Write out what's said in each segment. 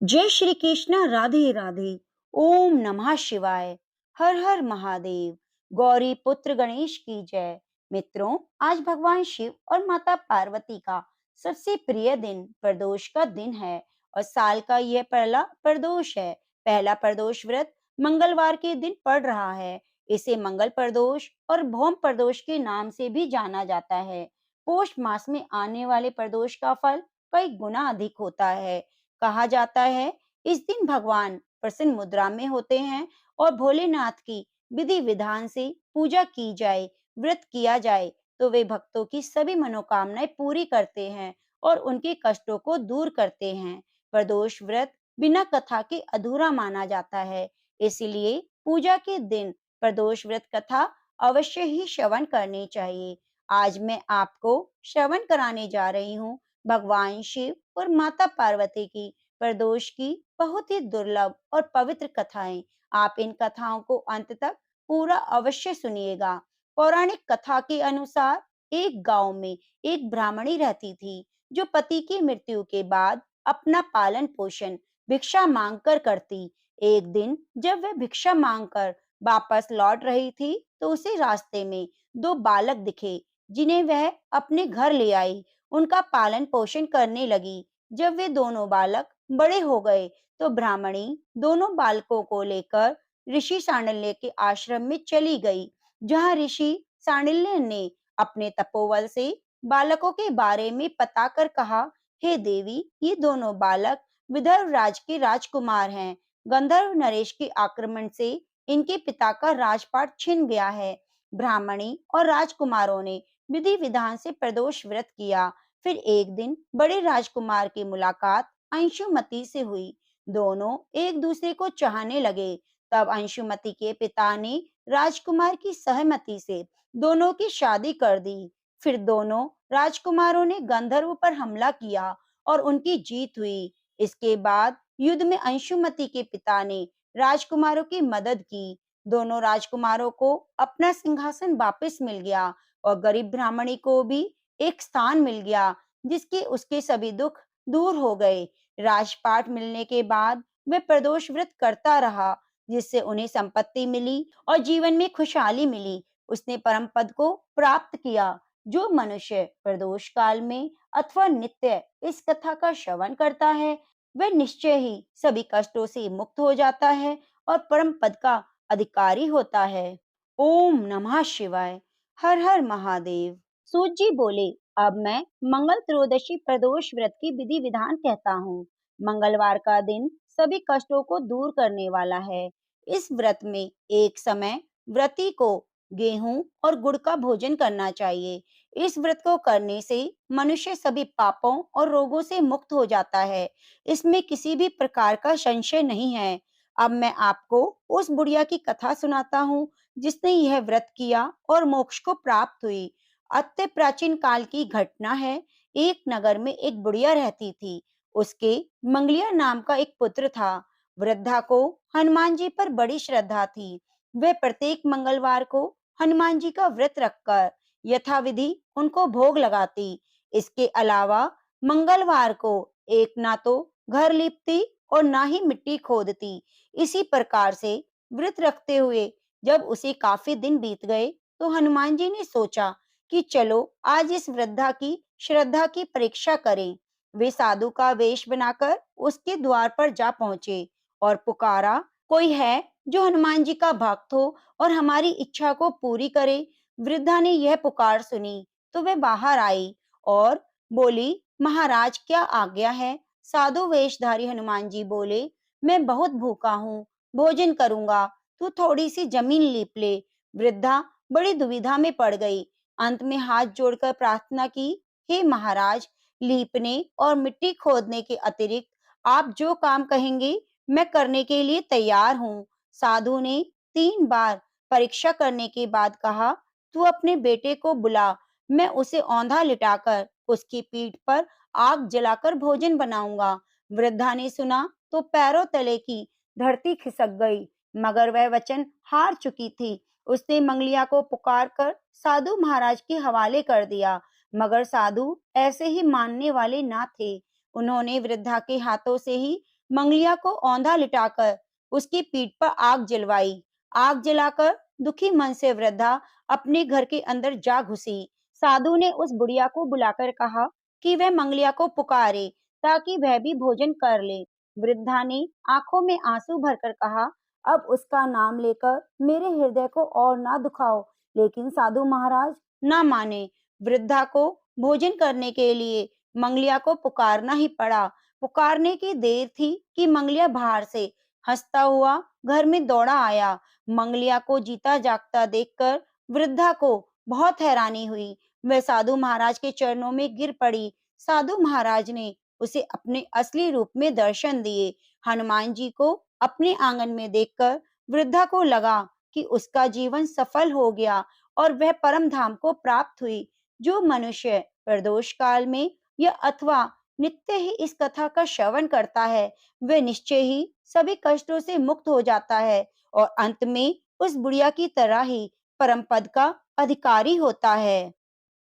जय श्री कृष्ण, राधे राधे। ओम नमः शिवाय। हर हर महादेव। गौरी पुत्र गणेश की जय। मित्रों, आज भगवान शिव और माता पार्वती का सबसे प्रिय दिन प्रदोष का दिन है और साल का यह पहला प्रदोष है। पहला प्रदोष व्रत मंगलवार के दिन पड़ रहा है। इसे मंगल प्रदोष और भौम प्रदोष के नाम से भी जाना जाता है। पोष मास में आने वाले प्रदोष का फल कई गुना अधिक होता है। कहा जाता है इस दिन भगवान प्रसन्न मुद्रा में होते हैं और भोलेनाथ की विधि विधान से पूजा की जाए, व्रत किया जाए तो वे भक्तों की सभी मनोकामनाएं पूरी करते हैं और उनके कष्टों को दूर करते हैं। प्रदोष व्रत बिना कथा के अधूरा माना जाता है, इसलिए पूजा के दिन प्रदोष व्रत कथा अवश्य ही श्रवण करनी चाहिए। आज मैं आपको श्रवण कराने जा रही हूँ भगवान शिव और माता पार्वती की प्रदोष की बहुत ही दुर्लभ और पवित्र कथाएं। आप इन कथाओं को अंत तक पूरा अवश्य सुनिएगा। पौराणिक कथा के अनुसार एक गांव में एक ब्राह्मणी रहती थी जो पति की मृत्यु के बाद अपना पालन पोषण भिक्षा मांगकर करती। एक दिन जब वह भिक्षा मांगकर वापस लौट रही थी तो उसे रास्ते में दो बालक दिखे जिन्हें वह अपने घर ले आई, उनका पालन पोषण करने लगी। जब वे दोनों बालक बड़े हो गए तो ब्राह्मणी दोनों बालकों को लेकर ऋषि सांडिल्य के आश्रम में चली गई, जहां ऋषि सांडिल्य ने अपने तपोबल से बालकों के बारे में पता कर कहा, हे देवी, ये दोनों बालक विदर्भ राज के राजकुमार हैं। गंधर्व नरेश के आक्रमण से इनके पिता का राजपाट छिन गया है। ब्राह्मणी और राजकुमारों ने विधि विधान से प्रदोष व्रत किया। फिर एक दिन बड़े राजकुमार की मुलाकात अंशुमति से हुई। दोनों एक दूसरे को चाहने लगे। तब अंशुमति के पिता ने राजकुमार की सहमति से दोनों की शादी कर दी। फिर दोनों राजकुमारों ने गंधर्व पर हमला किया और उनकी जीत हुई। इसके बाद युद्ध में अंशुमति के पिता ने राजकुमारों की मदद की। दोनों राजकुमारों को अपना सिंहासन वापस मिल गया और गरीब ब्राह्मणी को भी एक स्थान मिल गया, जिसके उसके सभी दुख दूर हो गए। राजपाट मिलने के बाद वह प्रदोष व्रत करता रहा, जिससे उन्हें संपत्ति मिली और जीवन में खुशहाली मिली। उसने परम पद को प्राप्त किया। जो मनुष्य प्रदोष काल में अथवा नित्य इस कथा का श्रवण करता है वह निश्चय ही सभी कष्टों से मुक्त हो जाता है और परम पद का अधिकारी होता है। ओम नमः शिवाय। हर हर महादेव। सूत जी बोले, अब मैं मंगल त्रयोदशी प्रदोष व्रत की विधि विधान कहता हूँ। मंगलवार का दिन सभी कष्टों को दूर करने वाला है। इस व्रत में एक समय व्रती को गेहूं और गुड़ का भोजन करना चाहिए। इस व्रत को करने से मनुष्य सभी पापों और रोगों से मुक्त हो जाता है। इसमें किसी भी प्रकार का संशय नहीं है। अब मैं आपको उस बुढ़िया की कथा सुनाता हूँ जिसने यह व्रत किया और मोक्ष को प्राप्त हुई। अत्य प्राचीन काल की घटना है। एक नगर में एक बुढ़िया रहती थी। उसके मंगलिया नाम का एक पुत्र था। वृद्धा को हनुमान जी पर बड़ी श्रद्धा थी। वह प्रत्येक मंगलवार को हनुमान जी का व्रत रखकर यथाविधि उनको भोग लगाती। इसके अलावा मंगलवार को एक ना तो घर लीपती और ना ही मिट्टी खोदती। इसी प्रकार से व्रत रखते हुए जब उसे काफी दिन बीत गए तो हनुमान जी ने सोचा कि चलो आज इस वृद्धा की श्रद्धा की परीक्षा करें। वे साधु का वेश बनाकर उसके द्वार पर जा पहुंचे और पुकारा, कोई है जो हनुमान जी का भक्त हो और हमारी इच्छा को पूरी करे। वृद्धा ने यह पुकार सुनी तो वह बाहर आई और बोली, महाराज क्या आज्ञा है। साधु वेशधारी हनुमान जी बोले, मैं बहुत भूखा हूँ, भोजन करूंगा, तू थोड़ी सी जमीन लीप ले। वृद्धा बड़ी दुविधा में पड़ गई। अंत में हाथ जोड़कर प्रार्थना की, हे महाराज, लीपने और मिट्टी खोदने के अतिरिक्त आप जो काम कहेंगे मैं करने के लिए तैयार हूँ। साधु ने 3 बार परीक्षा करने के बाद कहा, तू अपने बेटे को बुला, मैं उसे औंधा लिटाकर उसकी पीठ पर आग जलाकर भोजन बनाऊंगा। वृद्धा ने सुना तो पैरों तले की धरती खिसक गई, मगर वह वचन हार चुकी थी। उसने मंगलिया को पुकार कर साधु महाराज के हवाले कर दिया, मगर साधु ऐसे ही मानने वाले ना थे। उन्होंने वृद्धा के हाथों से ही मंगलिया को औंधा लिटाकर उसकी पीठ पर आग जलवाई। आग जलाकर दुखी मन से वृद्धा अपने घर के अंदर जा घुसी। साधु ने उस बुढ़िया को बुलाकर कहा कि वह मंगलिया को पुकारे ताकि वह भी भोजन कर ले। वृद्धा ने आंखों में आंसू भरकर कहा, अब उसका नाम लेकर मेरे हृदय को और ना दुखाओ। लेकिन साधु महाराज ना माने। वृद्धा को भोजन करने के लिए मंगलिया को पुकारना ही पड़ा। पुकारने की देर थी कि मंगलिया बाहर से हंसता हुआ घर में दौड़ा आया। मंगलिया को जीता जागता देखकर वृद्धा को बहुत हैरानी हुई। वह साधु महाराज के चरणों में गिर पड़ी। साधु महाराज ने उसे अपने असली रूप में दर्शन दिए। हनुमान जी को अपने आंगन में देखकर वृद्धा को लगा कि उसका जीवन सफल हो गया और वह परम धाम को प्राप्त हुई। जो मनुष्य प्रदोष काल में या अथवा नित्य ही इस कथा का श्रवण करता है, वह निश्चय ही सभी कष्टों से मुक्त हो जाता है और अंत में उस बुढ़िया की तरह ही परम पद का अधिकारी होता है।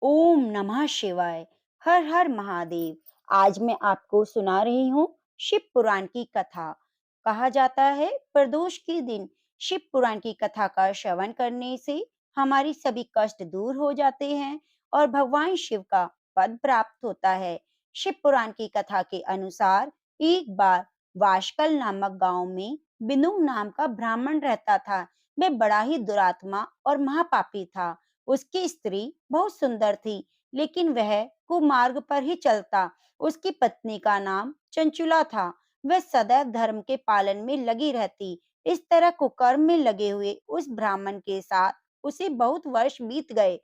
ओम नमः शिवाय। हर हर महादेव। आज मैं आपको सुना रही हूँ शिव पुराण की कथा। कहा जाता है प्रदोष के दिन शिव पुराण की कथा का श्रवण करने से हमारी सभी कष्ट दूर हो जाते हैं और भगवान शिव का पद प्राप्त होता है। शिव पुराण की कथा के अनुसार एक बार वाशकल नामक गांव में बिनु नाम का ब्राह्मण रहता था। वह बड़ा ही दुरात्मा और महापापी था। उसकी स्त्री बहुत सुंदर थी, लेकिन वह कुमार्ग पर ही चलता। उसकी पत्नी का नाम चंचुला था। वह सदैव धर्म के पालन में लगी रहती। इस तरह कुकर्म में लगे हुए उस ब्राह्मण के साथ उसे बहुत वर्ष बीत गए।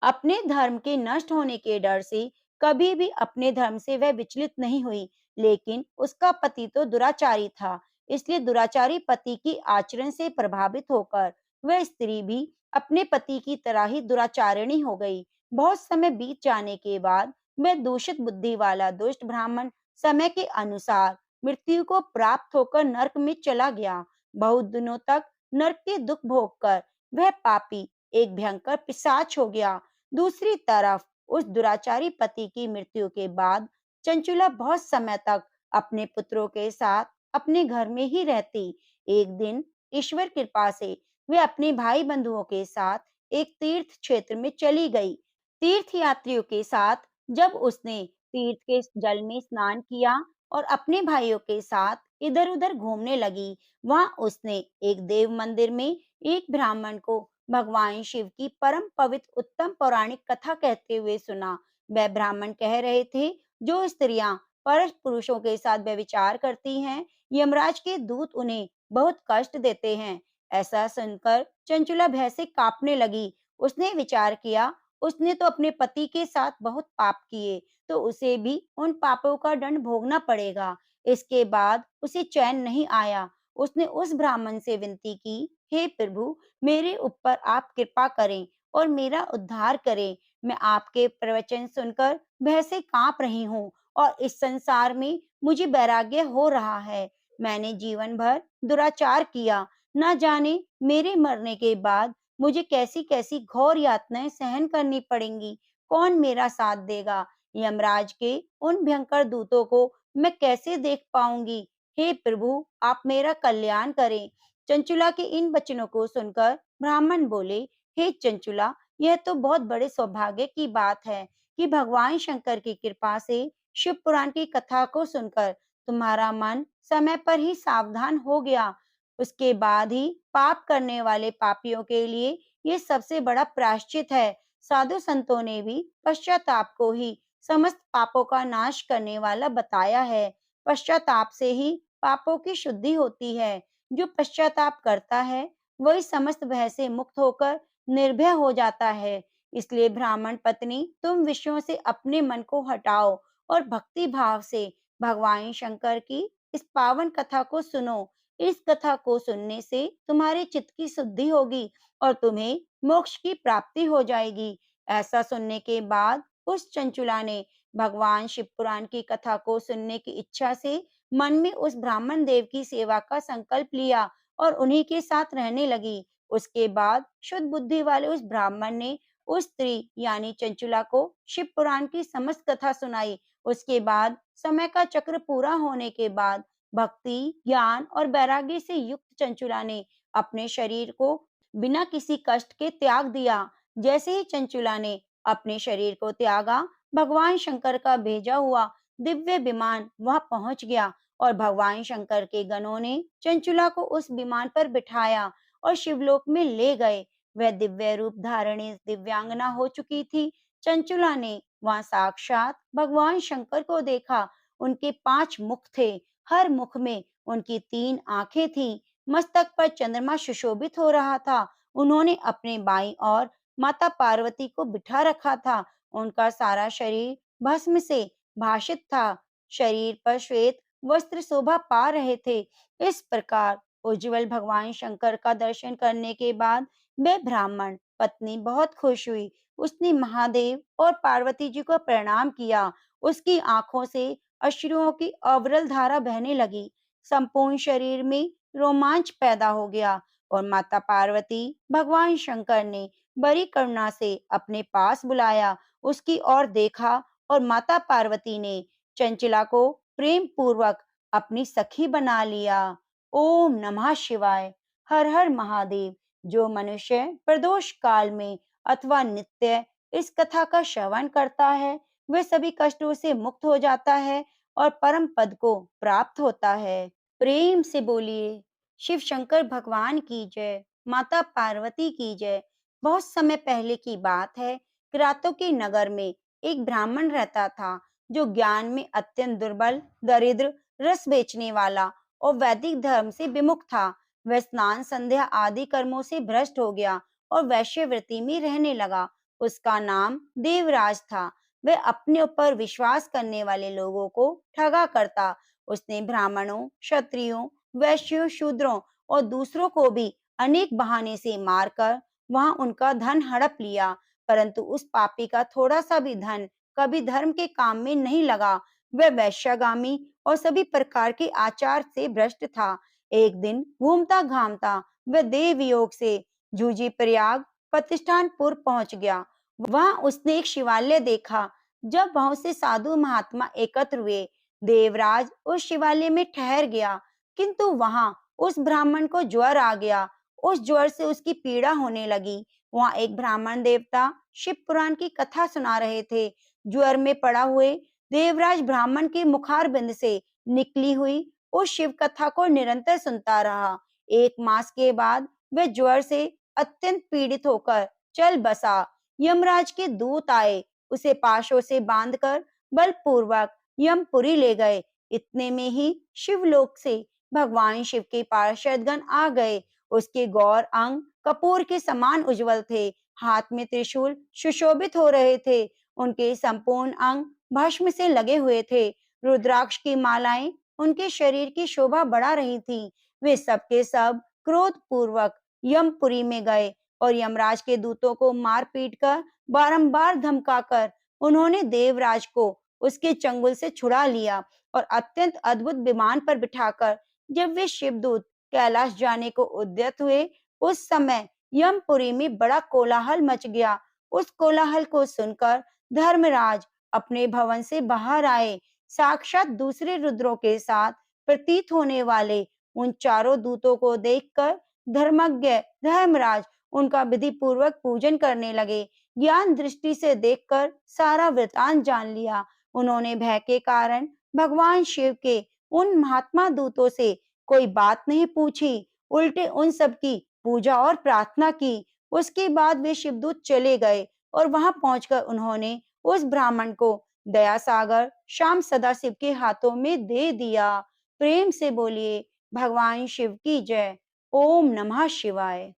अपने धर्म के नष्ट होने के डर से कभी भी अपने धर्म से वह विचलित नहीं हुई। लेकिन उसका पति तो दुराचारी था, इसलिए दुराचारी पति की आचरण से प्रभावित होकर वह स्त्री भी अपने पति की तरह ही दुराचारिणी हो गई। बहुत समय बीत जाने के बाद वह दूषित बुद्धि वाला दुष्ट ब्राह्मण समय के अनुसार मृत्यु को प्राप्त होकर नरक में चला गया। बहुत दिनों तक नरक के दुख भोगकर वह पापी एक भयंकर पिशाच हो गया। दूसरी तरफ उस दुराचारी पति की मृत्यु के बाद चंचुला बहुत समय तक अपने पुत्रों के साथ अपने घर में ही रहती। एक दिन ईश्वर कृपा से वे अपने भाई बंधुओं के साथ एक तीर्थ क्षेत्र में चली गई। तीर्थ यात्रियों के साथ जब उसने तीर्थ के जल में स्नान किया और अपने भाइयों के साथ इधर-उधर घूमने लगी, वहां उसने एक देव मंदिर में एक ब्राह्मण को भगवान शिव की परम पवित्र उत्तम पौराणिक कथा कहते हुए सुना। वह ब्राह्मण कह रहे थे, जो स्त्रियां पर पुरुषों के साथ व्यभिचार करती हैं, यमराज के दूत उन्हें बहुत कष्ट देते हैं। ऐसा सुनकर चंचुला भय से कांपने लगी। उसने विचार किया, उसने तो अपने पति के साथ बहुत पाप किए, तो उसे भी उन पापों का दंड भोगना पड़ेगा। इसके बाद उसे चैन नहीं आया। उसने उस ब्राह्मण से विनती की, हे प्रभु, मेरे ऊपर आप कृपा करें और मेरा उद्धार करें। मैं आपके प्रवचन सुनकर भय से कांप रही हूँ और इस संसार में मुझे वैराग्य हो रहा है। मैंने जीवन भर दुराचार किया। न जाने मेरे मरने के बाद मुझे कैसी-कैसी घोर यातनाएं सहन करनी पड़ेंगी। कौन मेरा साथ देगा? यमराज के उन भयंकर दूतों को मैं कैसे देख पाऊंगी? हे प्रभु, आप मेरा कल्याण करें। चंचुला के इन वचनों को सुनकर ब्राह्मण बोले, हे चंचुला, यह तो बहुत बड़े सौभाग्य की बात है कि भगवान शंकर की कृपा से शिव पुराण की कथा को सुनकर तुम्हारा मन समय पर ही सावधान हो गया। उसके बाद ही पाप करने वाले पापियों के लिए ये सबसे बड़ा प्रायश्चित है। साधु संतों ने भी पश्चाताप को ही समस्त पापों का नाश करने वाला बताया है। पश्चाताप से ही पापों की शुद्धि होती है। जो पश्चाताप करता है वही समस्त भय से मुक्त होकर निर्भय हो जाता है। इसलिए ब्राह्मण पत्नी, तुम विषयों से अपने मन को हटाओ और भक्ति भाव से भगवान शंकर की इस पावन कथा को सुनो। इस कथा को सुनने से तुम्हारे चित्त की शुद्धि होगी और तुम्हें मोक्ष की प्राप्ति हो जाएगी। ऐसा सुनने के बाद उस चंचुला ने भगवान शिव पुराण की कथा को सुनने की इच्छा से मन में उस ब्राह्मण देव की सेवा का संकल्प लिया और उन्हीं के साथ रहने लगी। उसके बाद शुद्ध बुद्धि वाले उस ब्राह्मण ने उस स्त्री यानी चंचुला को शिव पुराण की समस्त कथा सुनाई। उसके बाद समय का चक्र पूरा होने के बाद भक्ति, ज्ञान और वैराग्य से युक्त चंचुला ने अपने शरीर को बिना किसी कष्ट के त्याग दिया। जैसे ही चंचुला ने अपने शरीर को त्यागा, भगवान शंकर का भेजा हुआ दिव्य विमान वहां पहुंच गया और भगवान शंकर के गणों ने चंचुला को उस विमान पर बिठाया और शिवलोक में ले गए। वह दिव्य रूप धारिणी दिव्यांगना हो चुकी थी। चंचुला ने वहां साक्षात भगवान शंकर को देखा। उनके 5 मुख थे, हर मुख में उनकी 3 आंखें थीं। मस्तक पर चंद्रमा सुशोभित हो रहा था। उन्होंने अपने बाईं ओर माता पार्वती को बिठा रखा था। उनका सारा शरीर भस्म से भाषित था। शरीर पर श्वेत वस्त्र शोभा पा रहे थे। इस प्रकार उज्जवल भगवान शंकर का दर्शन करने के बाद वह ब्राह्मण पत्नी बहुत खुश हुई। उसने महादेव और पार्वती जी को प्रणाम किया। उसकी आंखों से अश्रुओं की अविरल धारा बहने लगी। संपूर्ण शरीर में रोमांच पैदा हो गया और माता पार्वती भगवान शंकर ने बड़ी करुणा से अपने पास बुलाया, उसकी ओर देखा और माता पार्वती ने चंचला को प्रेम पूर्वक अपनी सखी बना लिया। ओम नमः शिवाय। हर हर महादेव। जो मनुष्य प्रदोष काल में अथवा नित्य इस कथा का श्रवण करता है, वह सभी कष्टों से मुक्त हो जाता है और परम पद को प्राप्त होता है। प्रेम से बोलिए शिव शंकर भगवान की जय, माता पार्वती की जय। बहुत समय पहले की बात है। किरातों के नगर में एक ब्राह्मण रहता था जो ज्ञान में अत्यंत दुर्बल, दरिद्र, रस बेचने वाला और वैदिक धर्म से विमुख था। वह स्नान संध्या आदि कर्मों से भ्रष्ट हो गया और वैश्यवृत्ति में रहने लगा। उसका नाम देवराज था। वह अपने ऊपर विश्वास करने वाले लोगों को ठगा करता। उसने ब्राह्मणों, क्षत्रियों, वैश्यों, शूद्रों और दूसरों को भी अनेक बहाने से मारकर वहां उनका धन हड़प लिया, परंतु उस पापी का थोड़ा सा भी धन कभी धर्म के काम में नहीं लगा। वह वैश्यगामी और सभी प्रकार के आचार से भ्रष्ट था। एक दिन घूमता घामता वह देव योग से जूझी प्रयाग प्रतिष्ठानपुर पहुंच गया। वहां उसने एक शिवालय देखा। जब बहुत से साधु महात्मा एकत्र हुए, देवराज उस शिवालय में ठहर गया, किंतु वहां उस ब्राह्मण को ज्वर आ गया। उस ज्वर से उसकी पीड़ा होने लगी। वहां एक ब्राह्मण देवता शिव पुराण की कथा सुना रहे थे। ज्वर में पड़ा हुए देवराज ब्राह्मण के मुखार बिंद से निकली हुई उस शिव कथा को निरंतर सुनता रहा। 1 मास के बाद वह ज्वर से अत्यंत पीड़ित होकर चल बसा। यमराज के दूत आए, उसे पाशों से बांधकर बलपूर्वक यमपुरी ले गए। इतने में ही शिवलोक से भगवान शिव के पार्षदगण आ गए। उसके गौर अंग कपूर के समान उज्जवल थे। हाथ में त्रिशूल सुशोभित हो रहे थे। उनके संपूर्ण अंग भस्म से लगे हुए थे। रुद्राक्ष की मालाएं उनके शरीर की शोभा बढ़ा रही थी। वे सबके सब क्रोध पूर्वक यमपुरी में गए और यमराज के दूतों को मार पीट कर बारंबार धमकाकर उन्होंने देवराज को उसके चंगुल से छुड़ा लिया और अत्यंत अद्भुत विमान पर बिठाकर जब वे शिवदूत कैलाश जाने को उद्यत हुए, उस समय यमपुरी में बड़ा कोलाहल मच गया। उस कोलाहल को सुनकर धर्मराज अपने भवन से बाहर आए। साक्षात दूसरे रुद्रों के साथ प्रतीत होने वाले उन चारों दूतों को देखकर धर्मज्ञ धर्मराज उनका विधि पूर्वक पूजन करने लगे। ज्ञान दृष्टि से देखकर सारा वृतांत जान लिया। उन्होंने भय के कारण भगवान शिव के उन महात्मा दूतों से कोई बात नहीं पूछी, उल्टे उन सब की पूजा और प्रार्थना की। उसके बाद वे शिवदूत चले गए और वहां पहुंचकर उन्होंने उस ब्राह्मण को दया सागर श्याम सदाशिव के हाथों में दे दिया। प्रेम से बोलिए भगवान शिव की जय। ओम नमः शिवाय।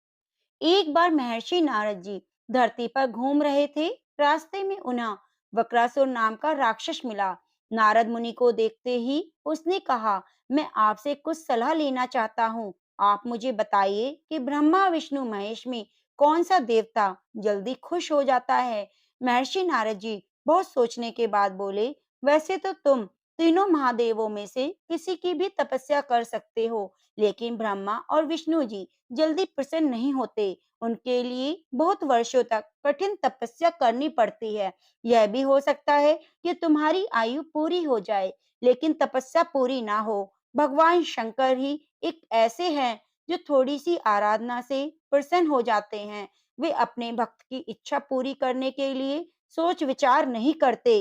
एक बार महर्षि नारद जी धरती पर घूम रहे थे। रास्ते में उन्हें वक्रासुर नाम का राक्षस मिला। नारद मुनि को देखते ही उसने कहा, मैं आपसे कुछ सलाह लेना चाहता हूँ। आप मुझे बताइए कि ब्रह्मा विष्णु महेश में कौन सा देवता जल्दी खुश हो जाता है। महर्षि नारद जी बहुत सोचने के बाद बोले, वैसे तो तुम तीनों महादेवों में से किसी की भी तपस्या कर सकते हो, लेकिन ब्रह्मा और विष्णु जी जल्दी प्रसन्न नहीं होते। उनके लिए बहुत वर्षों तक कठिन तपस्या करनी पड़ती है। यह भी हो सकता है कि तुम्हारी आयु पूरी हो जाए, लेकिन तपस्या पूरी ना हो। भगवान शंकर ही एक ऐसे हैं जो थोड़ी सी आराधना से प्रसन्न हो जाते हैं। वे अपने भक्त की इच्छा पूरी करने के लिए सोच विचार नहीं करते।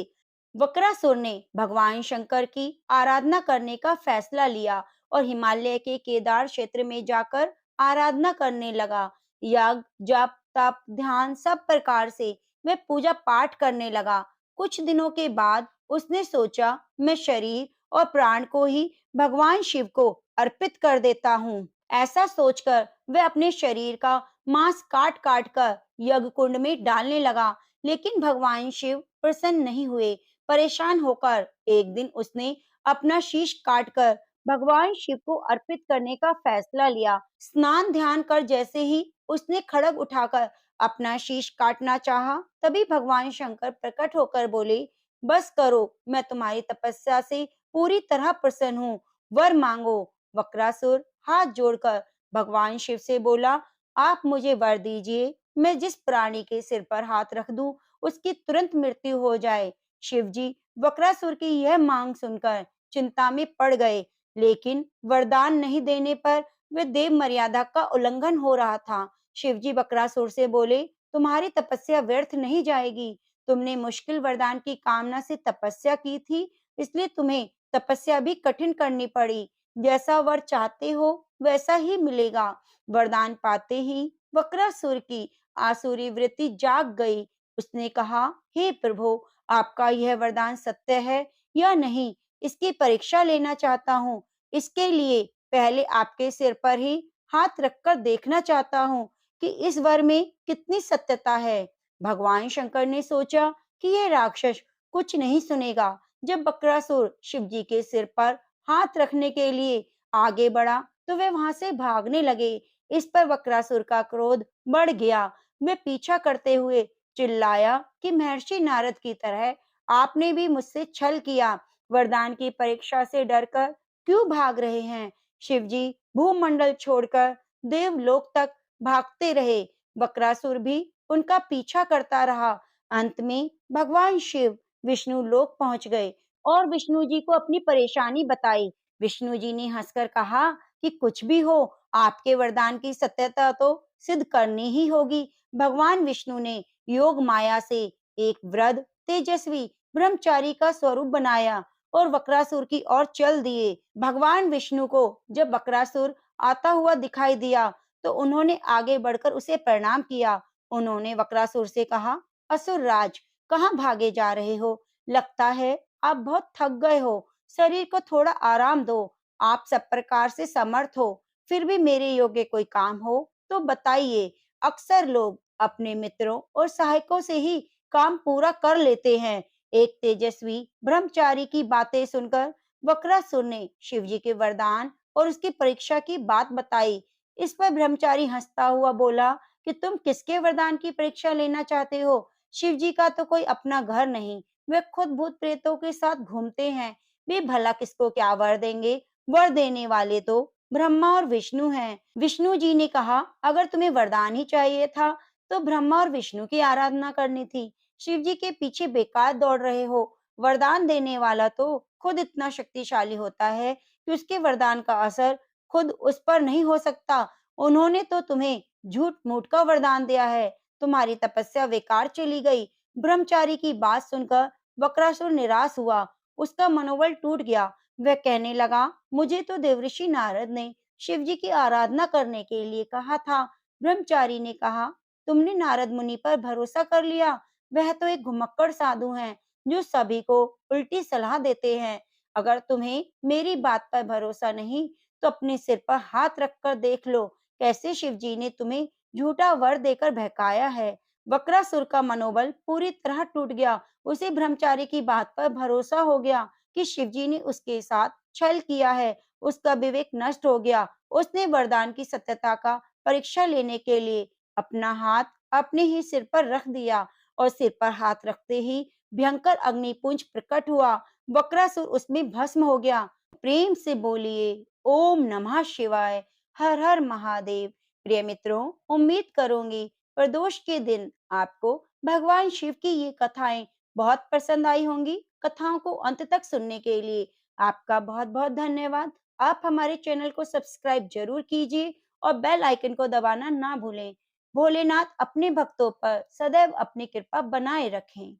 वक्रासुर ने भगवान शंकर की आराधना करने का फैसला लिया और हिमालय के केदार क्षेत्र में जाकर आराधना करने लगा। यज्ञ, जप, तप, ध्यान सब प्रकार से वह पूजा पाठ करने लगा। कुछ दिनों के बाद उसने सोचा, मैं शरीर और प्राण को ही भगवान शिव को अर्पित कर देता हूँ। ऐसा सोचकर वह अपने शरीर का मांस काट काट कर यज्ञ कुंड में डालने लगा। लेकिन भगवान शिव प्रसन्न नहीं हुए। परेशान होकर एक दिन उसने अपना शीश काटकर भगवान शिव को अर्पित करने का फैसला लिया। स्नान ध्यान कर जैसे ही उसने खड़ग उठाकर अपना शीश काटना चाहा, तभी भगवान शंकर प्रकट होकर बोले, बस करो, मैं तुम्हारी तपस्या से पूरी तरह प्रसन्न हूँ, वर मांगो। वक्रासुर हाथ जोड़कर भगवान शिव से बोला, आप मुझे वर दीजिए, मैं जिस प्राणी के सिर पर हाथ रख दूं, उसकी तुरंत मृत्यु हो जाए। शिवजी वक्रासुर की यह मांग सुनकर चिंता में पड़ गए, लेकिन वरदान नहीं देने पर वे देव मर्यादा का उल्लंघन हो रहा था। शिवजी बकासुर से बोले, तुम्हारी तपस्या व्यर्थ नहीं जाएगी। तुमने मुश्किल वरदान की कामना से तपस्या की थी, इसलिए तुम्हें तपस्या भी कठिन करनी पड़ी। जैसा वर चाहते हो वैसा ही मिलेगा। वरदान पाते ही वक्रासुर की आसुरी वृत्ति जाग गई। उसने कहा, हे प्रभु, आपका यह वरदान सत्य है या नहीं, इसकी परीक्षा लेना चाहता हूँ। इसके लिए पहले आपके सिर पर ही हाथ रखकर देखना चाहता हूँ कि इस वर में कितनी सत्यता है। भगवान शंकर ने सोचा कि यह राक्षस कुछ नहीं सुनेगा। जब बकासुर शिवजी के सिर पर हाथ रखने के लिए आगे बढ़ा, तो वे वहां से भागने लगे। इस पर बकासुर का क्रोध बढ़ गया। वे पीछा करते हुए चिल्लाया कि महर्षि नारद की तरह आपने भी मुझसे छल किया। वरदान की परीक्षा से डरकर क्यों भाग रहे हैं? शिवजी भूमंडल छोड़कर देवलोक तक भागते रहे। बकासुर भी उनका पीछा करता रहा। अंत में भगवान शिव विष्णु लोक पहुंच गए और विष्णु जी को अपनी परेशानी बताई। विष्णु जी ने हंसकर कहा कि कुछ भी हो, आपके वरदान की सत्यता तो सिद्ध करनी ही होगी। भगवान विष्णु ने योग माया से एक वृद्ध तेजस्वी ब्रह्मचारी का स्वरूप बनाया और बकासुर की ओर चल दिए। भगवान विष्णु को जब बकासुर आता हुआ दिखाई दिया, तो उन्होंने आगे बढ़कर उसे प्रणाम किया। उन्होंने बकासुर से कहा, असुर राज, कहाँ भागे जा रहे हो? लगता है आप बहुत थक गए हो। शरीर को थोड़ा आराम दो। आप सब प्रकार से समर्थ हो, फिर भी मेरे योग्य कोई काम हो तो बताइए। अक्सर लोग अपने मित्रों और सहायकों से ही काम पूरा कर लेते हैं। एक तेजस्वी ब्रह्मचारी की बातें सुनकर बकासुर ने शिवजी के वरदान और उसकी परीक्षा की बात बताई। इस पर ब्रह्मचारी हंसता हुआ बोला कि तुम किसके वरदान की परीक्षा लेना चाहते हो? शिवजी का तो कोई अपना घर नहीं, वे खुद भूत प्रेतों के साथ घूमते हैं। वे भला किसको क्या वर देंगे? वर देने वाले तो ब्रह्मा और विष्णु हैं। विष्णु जी ने कहा, अगर तुम्हें वरदान ही चाहिए था तो ब्रह्मा और विष्णु की आराधना करनी थी। शिव जी के पीछे बेकार दौड़ रहे हो। वरदान देने वाला तो खुद इतना शक्तिशाली होता है कि उसके वरदान का असर खुद उस पर नहीं हो सकता। उन्होंने तो तुम्हें झूठ मूठ का वरदान दिया है। तुम्हारी तपस्या बेकार चली गई। ब्रह्मचारी की बात सुनकर बकासुर निराश हुआ। उसका मनोबल टूट गया। वह कहने लगा, मुझे तो देवऋषि नारद ने शिव जी की आराधना करने के लिए कहा था। ब्रह्मचारी ने कहा, तुमने नारद मुनि पर भरोसा कर लिया? वह तो एक घुमक्कड़ साधु हैं, जो सभी को उल्टी सलाह देते हैं। अगर तुम्हें मेरी बात पर भरोसा नहीं, तो अपने सिर पर हाथ रखकर देख लो, कैसे शिव जी ने तुम्हें झूठा वर देकर बहकाया है। बकासुर का मनोबल पूरी तरह टूट गया। उसे ब्रह्मचारी की बात पर भरोसा हो गया कि शिवजी ने उसके साथ छल किया है। उसका विवेक नष्ट हो गया। उसने वरदान की सत्यता का परीक्षा लेने के लिए अपना हाथ अपने ही सिर पर रख दिया और सिर पर हाथ रखते ही भयंकर अग्निपुंज प्रकट हुआ। बकासुर उसमें भस्म हो गया। प्रेम से बोलिए, ओम नमः शिवाय। हर हर महादेव। प्रिय मित्रों, उम्मीद करूंगी प्रदोष के दिन आपको भगवान शिव की ये कथाएं बहुत पसंद आई होंगी। कथाओं को अंत तक सुनने के लिए आपका बहुत बहुत धन्यवाद। आप हमारे चैनल को सब्सक्राइब जरूर कीजिए और बेल आइकन को दबाना ना भूलें। भोलेनाथ अपने भक्तों पर सदैव अपनी कृपा बनाए रखें।